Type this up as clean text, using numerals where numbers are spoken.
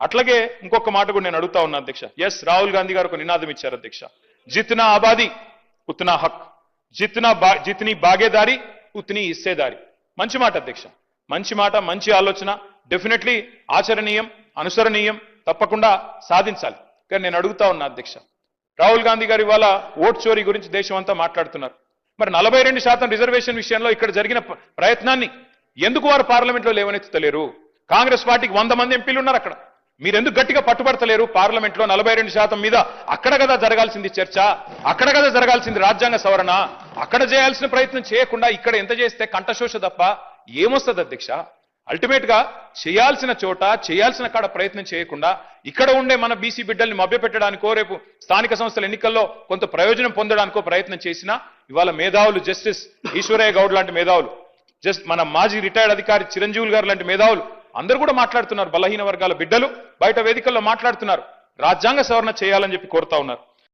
అట్లాగే ఇంకొక మాట కూడా నేను అడుగుతా ఉన్నా అధ్యక్ష. ఎస్, రాహుల్ గాంధీ గారు ఒక నినాదం ఇచ్చారు అధ్యక్ష. జిత్నా ఆబాదీ ఉత్నా హక్, జిత్నీ బాగేదారి ఉత్నీ హిస్సేదారి. మంచి మాట అధ్యక్ష, మంచి మాట, మంచి ఆలోచన, డెఫినెట్లీ ఆచరణీయం, అనుసరణీయం, తప్పకుండా సాధించాలి. కానీ నేను అడుగుతా ఉన్నా అధ్యక్ష, రాహుల్ గాంధీ గారు ఇవాళ ఓట్ చోరీ గురించి దేశం అంతా మాట్లాడుతున్నారు. మరి 42% రిజర్వేషన్ విషయంలో ఇక్కడ జరిగిన ప్రయత్నాన్ని ఎందుకు వారు పార్లమెంట్లో లేవనెత్తలేరు? కాంగ్రెస్ పార్టీకి 100 మంది ఎంపీలు ఉన్నారు అక్కడ. మీరు ఎందుకు గట్టిగా పట్టుబడతలేరు? పార్లమెంట్లో 42% మీద అక్కడ కదా జరగాల్సింది చర్చ, అక్కడ కదా జరగాల్సింది రాజ్యాంగ సవరణ. అక్కడ చేయాల్సిన ప్రయత్నం చేయకుండా ఇక్కడ ఎంత చేస్తే కంఠశోష తప్ప ఏమొస్తుంది అధ్యక్ష? అల్టిమేట్ గా చేయాల్సిన చోట చేయాల్సిన కాడ ప్రయత్నం చేయకుండా ఇక్కడ ఉండే మన బీసీ బిడ్డల్ని మభ్యపెట్టడానికో, రేపు స్థానిక సంస్థల ఎన్నికల్లో కొంత ప్రయోజనం పొందడానికో ప్రయత్నం చేసినా ఇవాళ మేధావులు, జస్టిస్ ఈశ్వరయ్య గౌడ్ లాంటి మేధావులు, మన మాజీ రిటైర్డ్ అధికారి చిరంజీవులు గారు లాంటి మేధావులు అందరూ కూడా మాట్లాడుతున్నారు. బలహీన వర్గాల బిడ్డలు బయట వేదికల్లో మాట్లాడుతున్నారు. రాజ్యాంగ సవరణ చేయాలని చెప్పి కోరుతా ఉన్నారు.